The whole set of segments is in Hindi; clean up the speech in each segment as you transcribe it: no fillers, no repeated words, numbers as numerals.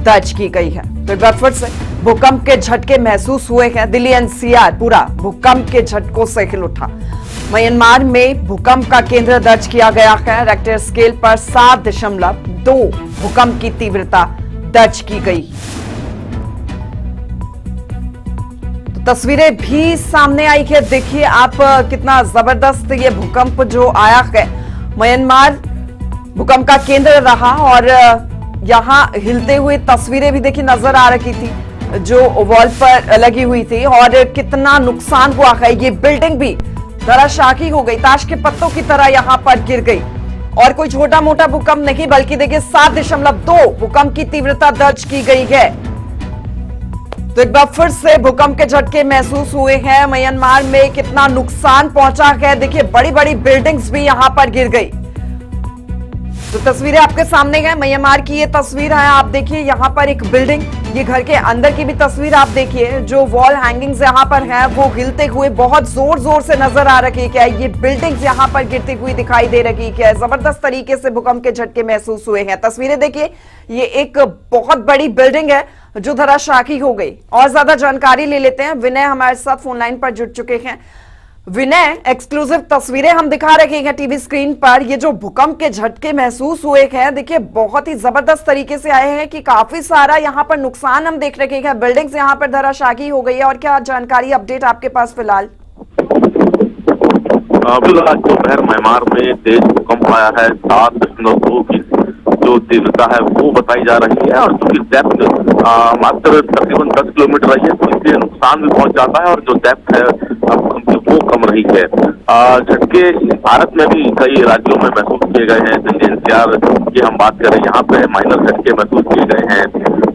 दर्ज की गई है। तो एक बार फिर से भूकंप के झटके महसूस हुए हैं। दिल्ली एनसीआर पूरा भूकंप के झटकों से हिल उठा। म्यांमार में भूकंप का केंद्र दर्ज किया गया है। रेक्टर स्केल पर 7.2 भूकंप की तीव्रता दर्ज की गई। तो तस्वीरें भी सामने आई है। देखिए आप कितना जबरदस्त ये भूकंप जो आया है। म्यांमार भूकंप का केंद्र रहा और यहां हिलते हुए तस्वीरें भी देखिए नजर आ रही थी जो वॉल पर लगी हुई थी और कितना नुकसान हुआ है। ये बिल्डिंग भी धराशायी हो गई, ताश के पत्तों की तरह यहां पर गिर गई। और कोई छोटा मोटा भूकंप नहीं बल्कि देखिए 7.2 भूकंप की तीव्रता दर्ज की गई है। तो एक बार फिर से भूकंप के झटके महसूस हुए हैं। म्यांमार में कितना नुकसान पहुंचा है। देखिए बड़ी बड़ी बिल्डिंग्स भी यहां पर गिर गई। तो तस्वीरें आपके सामने है। म्यांमार की ये तस्वीर है। आप देखिए यहाँ पर एक बिल्डिंग, ये घर के अंदर की भी तस्वीर आप देखिए। जो वॉल हैंगिंग्स यहाँ पर है वो हिलते हुए बहुत जोर जोर से नजर आ रही है। ये बिल्डिंग्स यहाँ पर गिरती हुई दिखाई दे रही है। जबरदस्त तरीके से भूकंप के झटके महसूस हुए हैं। तस्वीरें देखिए, ये एक बहुत बड़ी बिल्डिंग है जो धराशायी हो गई। और ज्यादा जानकारी ले लेते हैं। विनय हमारे साथ फोन लाइन पर जुड़ चुके हैं। विनय, एक्सक्लूसिव तस्वीरें हम दिखा रहे हैं टीवी स्क्रीन पर। ये जो भूकंप के झटके महसूस हुए हैं, देखिए बहुत ही जबरदस्त तरीके से आए हैं कि काफी सारा यहाँ पर नुकसान हम देख रहे हैं। बिल्डिंग्स यहाँ पर धराशायी हो गई है। और क्या जानकारी अपडेट आपके पास फिलहाल? आज दोपहर म्यांमार में तेज भूकंप आया है। 7.2 की जो तीव्रता है वो बताई जा रही है और चूंकि डेप्थ मात्र तकरीबन 10 किलोमीटर रही है तो इसलिए नुकसान भी पहुंच जाता है और जो डेप्थ है भूकंप की वो कम रही है। झटके भारत में भी कई राज्यों में महसूस किए गए हैं। दिल्ली एनसीआर की हम बात करें, यहाँ पे माइनर झटके महसूस किए गए हैं।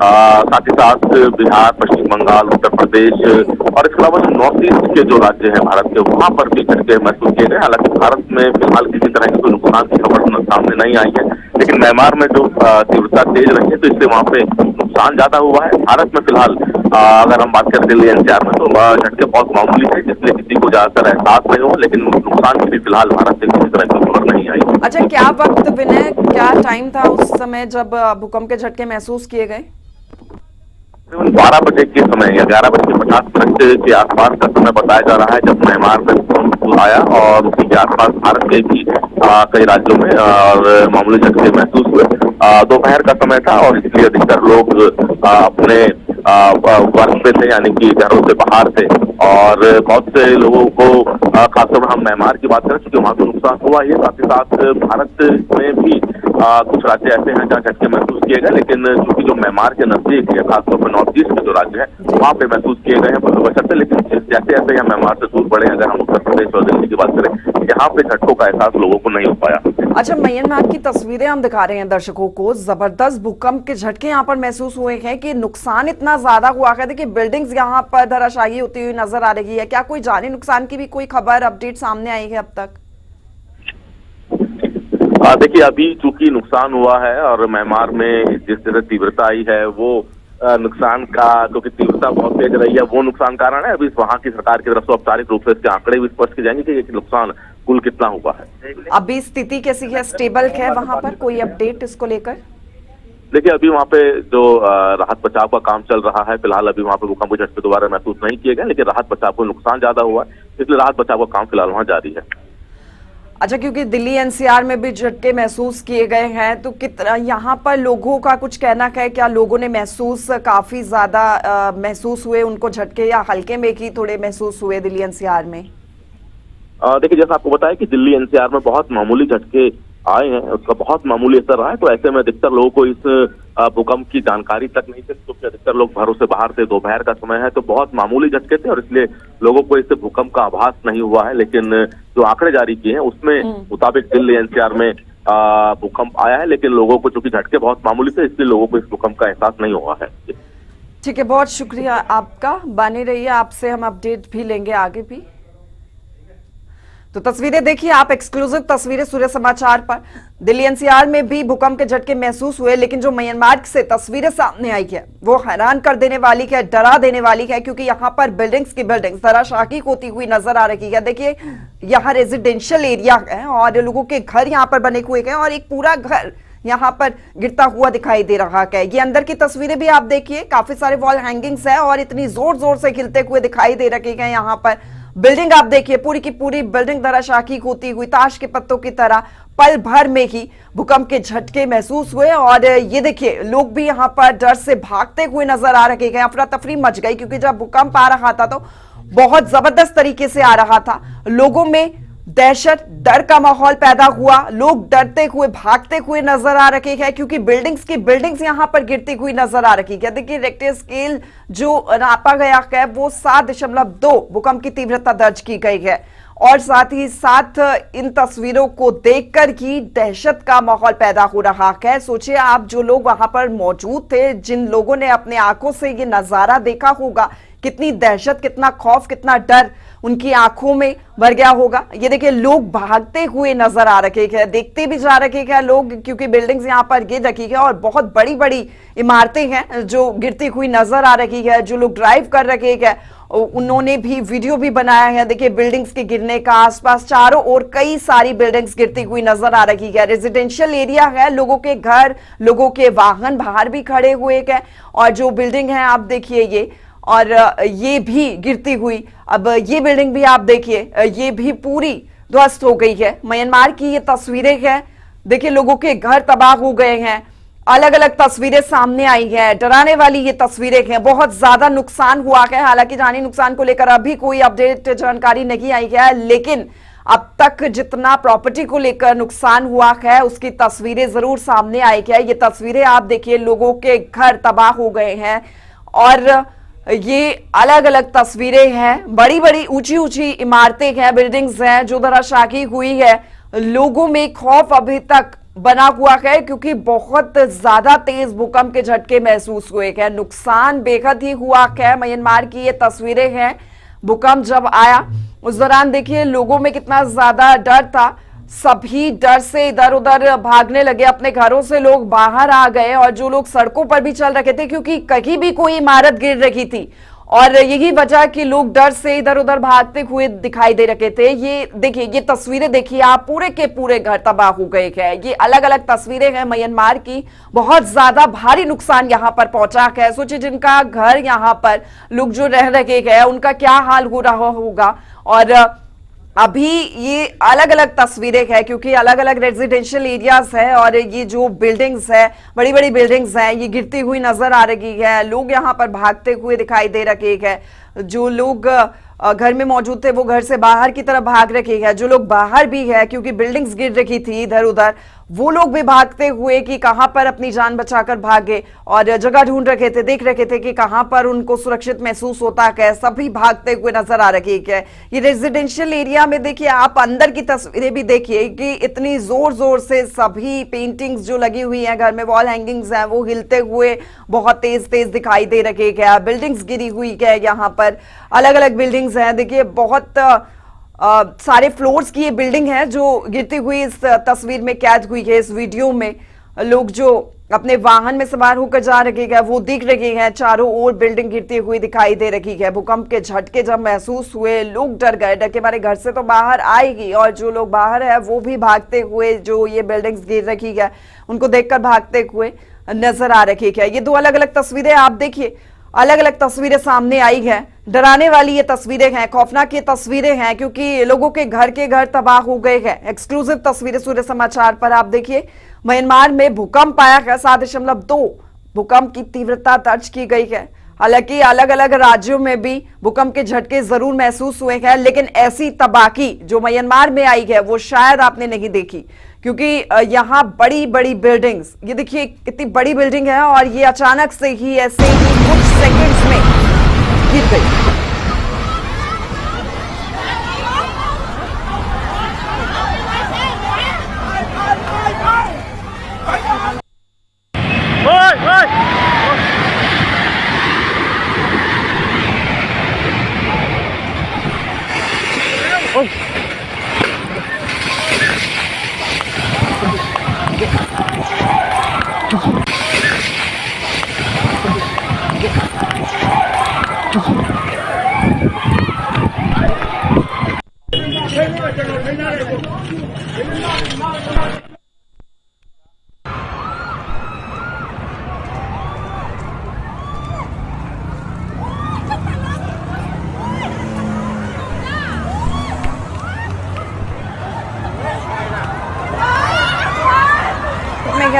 साथ ही साथ बिहार, पश्चिम बंगाल, उत्तर प्रदेश और इसके अलावा नॉर्थ ईस्ट के जो राज्य हैं भारत के, वहां पर भी झटके महसूस किए गए। हालांकि भारत में फिलहाल किसी तरह की कोई नुकसान की खबर सामने नहीं आई है, लेकिन म्यांमार में जो तीव्रता तेज रही है तो इससे वहां पे नुकसान ज्यादा हुआ है। भारत में फिलहाल अगर हम बात करें दिल्ली एनसीआर में तो झटके बहुत मामूली है, जिसमें किसी को ज्यादातर एहसास नहीं हो, लेकिन नुकसान की भी फिलहाल भारत से किसी तरह की खबर नहीं आई। अच्छा, क्या वक्त विनय, क्या टाइम था उस समय जब भूकंप के झटके महसूस किए गए? 12 बजे के समय या 11:50 के आसपास का समय बताया जा रहा है जब म्यांमार में भूकंप आया और उसी के आसपास भारत के भी कई राज्यों में और मामूली झटके महसूस हुए। दोपहर का समय था और इसलिए अधिकतर लोग अपने वर्क पे थे, यानी कि घरों से बाहर थे। और बहुत से लोगों को खासतौर पर हम म्यांमार की बात करें क्योंकि वहां तो नुकसान हुआ ही, साथ ही साथ भारत में भी कुछ राज्य ऐसे हैं जहाँ झटके महसूस किए गए, लेकिन चूंकि जो म्यांमार के नजदीक है, खासतौर पर नॉर्थ ईस्ट के जो राज्य है वहाँ पे महसूस किए गए हैं बशर्ते। लेकिन जैसे जैसे हम म्यांमार से दूर बढ़े, अगर हम उत्तर प्रदेश और दिल्ली की बात करें, यहाँ पे झटकों का एहसास लोगों को नहीं हो पाया। अच्छा, म्यांमार की तस्वीरें हम दिखा रहे हैं दर्शकों को। जबरदस्त भूकंप के झटके यहाँ पर महसूस हुए हैं कि नुकसान इतना ज्यादा हुआ है। देखिए बिल्डिंग्स यहाँ पर धराशायी होती हुई नजर आ रही है। क्या कोई जानी नुकसान की भी कोई खबर अपडेट सामने आई है अब तक? देखिए अभी चूंकि नुकसान हुआ है और म्यांमार में जिस तरह तीव्रता आई है वो नुकसान का, क्योंकि तीव्रता बहुत तेज रही है, वो नुकसान कारण है। अभी वहाँ की सरकार की तरफ से औपचारिक रूप से इसके आंकड़े भी स्पष्ट किए जाएंगे कि ये नुकसान कुल कितना हुआ है। अभी स्थिति कैसी है? स्टेबल है वहाँ पर? कोई अपडेट इसको लेकर? देखिए अभी वहाँ पे जो राहत बचाव का काम चल रहा है, फिलहाल अभी वहाँ पे भूकंप के झटके दोबारा महसूस नहीं किए गए, लेकिन राहत बचाव को नुकसान ज्यादा हुआ है, इसलिए राहत बचाव का काम फिलहाल वहाँ जारी है। अच्छा, क्योंकि दिल्ली एनसीआर में भी झटके महसूस किए गए हैं तो कितना यहाँ पर लोगों का कुछ कहना है? क्या लोगों ने महसूस काफी ज्यादा महसूस हुए उनको झटके, या हल्के में ही थोड़े महसूस हुए दिल्ली एनसीआर में? देखिए जैसा आपको बताया कि दिल्ली एनसीआर में बहुत मामूली झटके आए हैं, उसका बहुत मामूली असर रहा है। तो ऐसे में अधिकतर लोगों को इस भूकंप की जानकारी तक नहीं थी, क्योंकि अधिकतर लोग घरों से बाहर थे, दोपहर का समय है तो बहुत मामूली झटके थे और इसलिए लोगों को इससे भूकंप का आभास नहीं हुआ है। लेकिन जो आंकड़े जारी किए हैं उसमें मुताबिक दिल्ली एनसीआर में भूकंप आया है, लेकिन लोगों को चूंकि झटके बहुत मामूली थे इसलिए लोगों को इस भूकंप का एहसास नहीं हुआ है। ठीक है, बहुत शुक्रिया आपका, बने रहिए, आपसे हम अपडेट भी लेंगे आगे भी। तो तस्वीरें देखिए आप, एक्सक्लूसिव तस्वीरें सूर्य समाचार पर। दिल्ली एनसीआर में भी भूकंप के झटके महसूस हुए, लेकिन जो म्यांमार से तस्वीरें सामने आई है वो हैरान कर देने वाली है, डरा देने वाली है, क्योंकि यहाँ पर बिल्डिंग्स की बिल्डिंग्स धराशायी होती हुई नजर आ रही है। देखिए यहाँ रेजिडेंशियल एरिया है और लोगों के घर यहाँ पर बने हुए हैं और एक पूरा घर यहाँ पर गिरता हुआ दिखाई दे रहा है। ये अंदर की तस्वीरें भी आप देखिए, काफी सारे वॉल हैंगिंग्स है और इतनी जोर जोर से खिलते हुए दिखाई दे रखे हैं। यहाँ पर बिल्डिंग आप देखिए, पूरी की पूरी बिल्डिंग धराशायी होती हुई ताश के पत्तों की तरह पल भर में ही भूकंप के झटके महसूस हुए। और ये देखिए, लोग भी यहाँ पर डर से भागते हुए नजर आ रहे हैं। अफरा तफरी मच गई क्योंकि जब भूकंप आ रहा था तो बहुत जबरदस्त तरीके से आ रहा था। लोगों में दहशत, डर का माहौल पैदा हुआ। लोग डरते हुए भागते हुए नजर आ रहे हैं क्योंकि बिल्डिंग्स यहां पर गिरती हुई नजर आ रही है। देखिए, रिक्टर स्केल जो नापा गया है वो 7.2 भूकंप की तीव्रता दर्ज की गई है। और साथ ही साथ इन तस्वीरों को देखकर ही दहशत का माहौल पैदा हो रहा है। सोचिए आप, जो लोग वहां पर मौजूद थे, जिन लोगों ने अपने आंखों से ये नजारा देखा होगा, कितनी दहशत, कितना खौफ, कितना डर उनकी आंखों में भर गया होगा। ये देखिए, लोग भागते हुए नजर आ रहे हैं, देखते भी जा रहे हैं लोग, क्योंकि बिल्डिंग्स यहाँ पर गिर रखी है और बहुत बड़ी बड़ी इमारतें हैं जो गिरती हुई नजर आ रही है। जो लोग ड्राइव कर रहे हैं उन्होंने भी वीडियो भी बनाया है। देखिए, बिल्डिंग्स के गिरने का, आसपास चारों ओर कई सारी बिल्डिंग्स गिरती हुई नजर आ रही है। रेजिडेंशियल एरिया है, लोगों के घर, लोगों के वाहन बाहर भी खड़े हुए हैं। और जो बिल्डिंग है आप देखिए ये, और ये भी गिरती हुई। अब ये बिल्डिंग भी आप देखिए, ये भी पूरी ध्वस्त हो गई है। म्यांमार की ये तस्वीरें हैं। देखिए, लोगों के घर तबाह हो गए हैं। अलग अलग तस्वीरें सामने आई हैं, डराने वाली ये तस्वीरें हैं। बहुत ज्यादा नुकसान हुआ है। हालांकि जानी नुकसान को लेकर अभी कोई अपडेट जानकारी नहीं आई है, लेकिन अब तक जितना प्रॉपर्टी को लेकर नुकसान हुआ है उसकी तस्वीरें जरूर सामने आई है। ये तस्वीरें आप देखिए, लोगों के घर तबाह हो गए हैं और ये अलग अलग तस्वीरें हैं। बड़ी बड़ी ऊंची ऊंची इमारतें हैं, बिल्डिंग्स हैं जो धराशायी हुई है। लोगों में खौफ अभी तक बना हुआ है क्योंकि बहुत ज्यादा तेज भूकंप के झटके महसूस हुए हैं। नुकसान बेहद ही हुआ है। म्यांमार की ये तस्वीरें हैं। भूकंप जब आया उस दौरान देखिए लोगों में कितना ज्यादा डर था। सभी डर से इधर उधर भागने लगे, अपने घरों से लोग बाहर आ गए और जो लोग सड़कों पर भी चल रहे थे क्योंकि कहीं भी कोई इमारत गिर रही थी और यही वजह कि लोग डर से इधर उधर भागते हुए दिखाई दे रहे थे। ये देखिए, ये तस्वीरें देखिए आप, पूरे के पूरे घर तबाह हो गए हैं। ये अलग अलग तस्वीरें हैं म्यांमार की। बहुत ज्यादा भारी नुकसान यहाँ पर पहुंचा है। सोचिए, जिनका घर यहाँ पर लोग जो रह रहे हैं उनका क्या हाल हो रहा होगा। और अभी ये अलग अलग तस्वीरें हैं क्योंकि अलग अलग रेजिडेंशियल एरियाज है और ये जो बिल्डिंग्स है, बड़ी बड़ी बिल्डिंग्स हैं, ये गिरती हुई नजर आ रही है। लोग यहाँ पर भागते हुए दिखाई दे रहे हैं। जो लोग घर में मौजूद थे वो घर से बाहर की तरफ भाग रहे हैं। जो लोग बाहर भी है क्योंकि बिल्डिंग्स गिर रही थी इधर उधर, वो लोग भी भागते हुए कि कहां पर अपनी जान बचाकर भागे और जगह ढूंढ रखे थे, देख रखे थे कि कहां पर उनको सुरक्षित महसूस होता है। सभी भागते हुए नजर आ रही है। ये रेजिडेंशियल एरिया में देखिए आप, अंदर की तस्वीरें भी देखिए कि इतनी जोर जोर से सभी पेंटिंग्स जो लगी हुई है घर में, वॉल हैंगिंग्स हैं, वो हिलते हुए बहुत तेज तेज दिखाई दे रही है। बिल्डिंग्स गिरी हुई है, यहाँ पर अलग अलग बिल्डिंग्स हैं। देखिए, बहुत सारे फ्लोर्स की ये बिल्डिंग है जो गिरती हुई इस तस्वीर में कैद हुई है। इस वीडियो में लोग जो अपने वाहन में सवार होकर जा रहे हैं वो दिख रहे हैं। चारों ओर बिल्डिंग गिरती हुई दिखाई दे रही है। भूकंप के झटके जब महसूस हुए, लोग डर गए। डर के मारे घर से तो बाहर आएगी और जो लोग बाहर है वो भी भागते हुए, जो ये बिल्डिंग्स गिर रखी है उनको देखकर भागते हुए नजर आ रही है। ये दो अलग अलग तस्वीरें आप देखिए, अलग अलग तस्वीरें सामने आई है। डराने वाली ये तस्वीरें हैं, खौफनाक ये तस्वीरें हैं क्योंकि लोगों के घर तबाह हो गए हैं। एक्सक्लूसिव तस्वीरें सूर्य समाचार पर आप देखिए। म्यांमार में भूकंप आया है, 7.2 भूकंप की तीव्रता दर्ज की गई है। हालांकि अलग अलग राज्यों में भी भूकंप के झटके जरूर महसूस हुए हैं, लेकिन ऐसी तबाही जो म्यांमार में आई है वो शायद आपने नहीं देखी क्योंकि यहाँ बड़ी बड़ी बिल्डिंग्स, ये देखिए कितनी बड़ी बिल्डिंग है और ये अचानक से ही ऐसे ही कुछ सेकंड्स में गिर गई।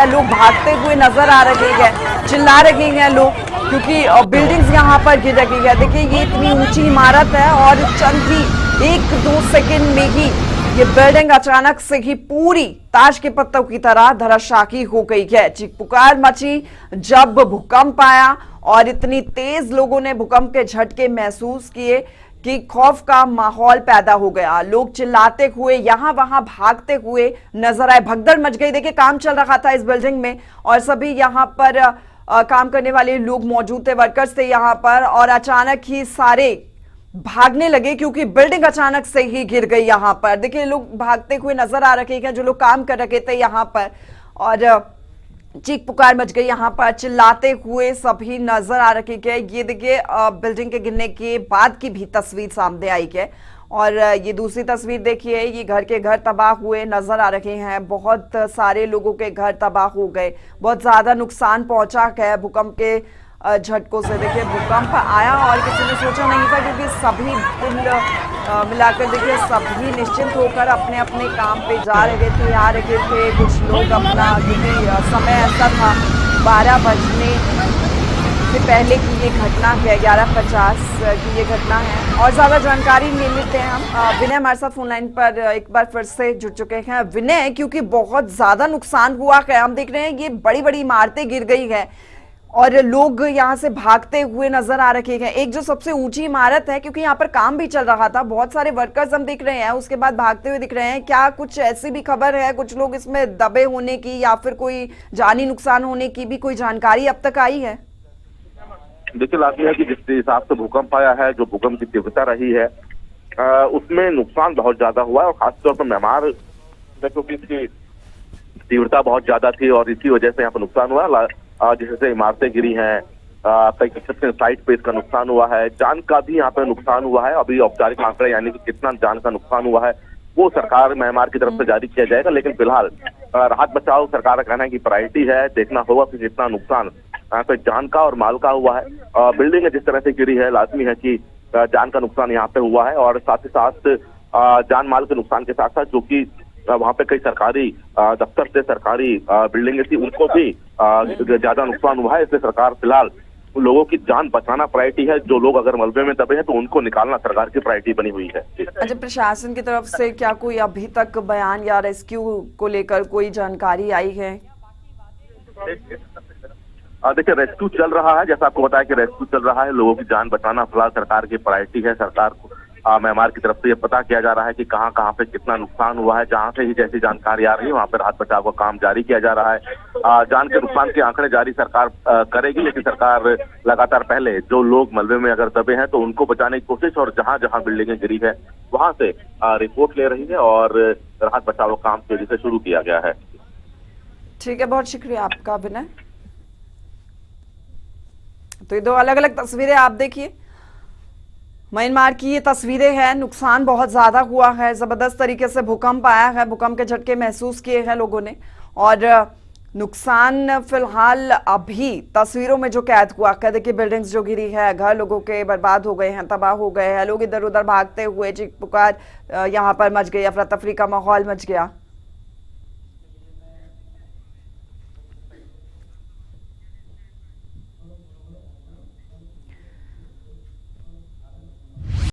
हैं, लोग भागते हुए नजर आ रहे हैं, चिल्ला रहे हैं लोग, क्योंकि बिल्डिंग्स यहाँ पर गिर रही है। देखिए ये इतनी ऊंची इमारत है और चंद ही 1-2 सेकंड में ही ये बिल्डिंग अचानक से ही पूरी ताश के पत्तों की तरह धराशायी हो गई है। चीख पुकार मची जब भूकंप आया और इतनी तेज लोगों ने भूकंप के झटके महसूस किए कि खौफ का माहौल पैदा हो गया। लोग चिल्लाते हुए यहाँ वहां भागते हुए नजर आए, भगदड़ मच गई। देखिए काम चल रहा था इस बिल्डिंग में और सभी यहाँ पर काम करने वाले लोग मौजूद थे, वर्कर्स थे यहाँ पर, और अचानक ही सारे भागने लगे क्योंकि बिल्डिंग अचानक से ही गिर गई यहाँ पर। देखिए लोग भागते हुए नजर आ रहे हैं जो लोग काम कर रहे थे यहाँ पर, और चीख पुकार मच गई यहाँ पर, चिल्लाते हुए सभी नजर आ रहे हैं। ये देखिए बिल्डिंग के गिरने के बाद की भी तस्वीर सामने आई है, और ये दूसरी तस्वीर देखिए, ये घर के घर तबाह हुए नजर आ रहे हैं। बहुत सारे लोगों के घर तबाह हो गए, बहुत ज्यादा नुकसान पहुंचा है भूकंप के झटकों से। देखिए भूकंप आया और किसी ने सोचा नहीं था, क्योंकि सभी कुल मिलाकर देखिए सभी निश्चिंत होकर अपने अपने काम पे जा रहे थे, आ रहे थे। कुछ लोग अपना, क्योंकि समय ऐसा था 12 बजने से पहले की ये घटना है, 11:50 की ये घटना है। और ज्यादा जानकारी ले लेते हैं हम। विनय हमारे साथ फोन लाइन पर एक बार फिर से जुड़ चुके हैं। विनय, क्योंकि बहुत ज्यादा नुकसान हुआ है, हम देख रहे हैं ये बड़ी बड़ी इमारतें गिर गई है और लोग यहाँ से भागते हुए नजर आ रहे हैं। एक जो सबसे ऊंची इमारत है, क्योंकि यहाँ पर काम भी चल रहा था, बहुत सारे वर्कर्स हम दिख रहे हैं, उसके बाद भागते हुए दिख रहे हैं। क्या कुछ ऐसी भी खबर है, कुछ लोग इसमें दबे होने की या फिर कोई जानी नुकसान होने की भी कोई जानकारी अब तक आई है? देखिए लागी है कि जिस हिसाब से भूकंप आया है, जो भूकंप की तीव्रता रही है, उसमें नुकसान बहुत ज्यादा हुआ है, और खासतौर पर म्यांमार में क्योंकि इसकी तीव्रता बहुत ज्यादा थी और इसी वजह से यहाँ पर नुकसान हुआ। जैसे इमारतें गिरी हैं, कई कंस्ट्रक्शन साइट पे इसका नुकसान हुआ है, जान का भी यहाँ पे नुकसान हुआ है। अभी औपचारिक आंकड़े यानी कि कितना जान का नुकसान हुआ है वो सरकार म्यांमार की तरफ से जारी किया जाएगा, लेकिन फिलहाल राहत बचाव सरकार का कहना है कि प्रायोरिटी है। देखना होगा कि कितना नुकसान कोई जान का और माल का हुआ है। बिल्डिंग जिस तरह से गिरी है, लाजमी है कि जान का नुकसान यहाँ पे हुआ है, और साथ ही साथ जान माल के नुकसान के साथ साथ जो कि वहाँ पे कई सरकारी दफ्तर थे, सरकारी बिल्डिंगें थी, उनको भी ज्यादा नुकसान हुआ है। इसलिए सरकार फिलहाल लोगों की जान बचाना प्रायोरिटी है। जो लोग अगर मलबे में दबे हैं तो उनको निकालना सरकार की प्रायोरिटी बनी हुई है। अच्छा, प्रशासन की तरफ से क्या कोई अभी तक बयान या रेस्क्यू को लेकर कोई जानकारी आई है? देखिए रेस्क्यू चल रहा है, जैसा आपको बताया कि रेस्क्यू चल रहा है। लोगों की जान बचाना फिलहाल सरकार की प्रायोरिटी है। सरकार को म्यांमार की तरफ से ये पता किया जा रहा है कि कहाँ कहाँ पे कितना नुकसान हुआ है। जहाँ से ही जैसी जानकारी आ रही है वहाँ पर राहत बचाव का काम जारी किया जा रहा है। जान के नुकसान के आंकड़े जारी सरकार करेगी, लेकिन सरकार लगातार पहले जो लोग मलबे में अगर दबे हैं तो उनको बचाने की कोशिश, और जहाँ जहाँ बिल्डिंगें गिरी है वहां से रिपोर्ट ले रही है और राहत बचाव का काम तेजी से शुरू किया गया है। ठीक है, बहुत शुक्रिया आपका विनय। तो ये दो अलग अलग तस्वीरें आप देखिए, म्यांमार की ये तस्वीरें हैं। नुकसान बहुत ज्यादा हुआ है, जबरदस्त तरीके से भूकंप आया है, भूकंप के झटके महसूस किए हैं लोगों ने, और नुकसान फिलहाल अभी तस्वीरों में जो कैद हुआ है। देखिए बिल्डिंग्स जो गिरी है, घर लोगों के बर्बाद हो गए हैं, तबाह हो गए हैं, लोग इधर उधर भागते हुए, चीख पुकार यहाँ पर मच गई, अफरा तफरी का माहौल मच गया।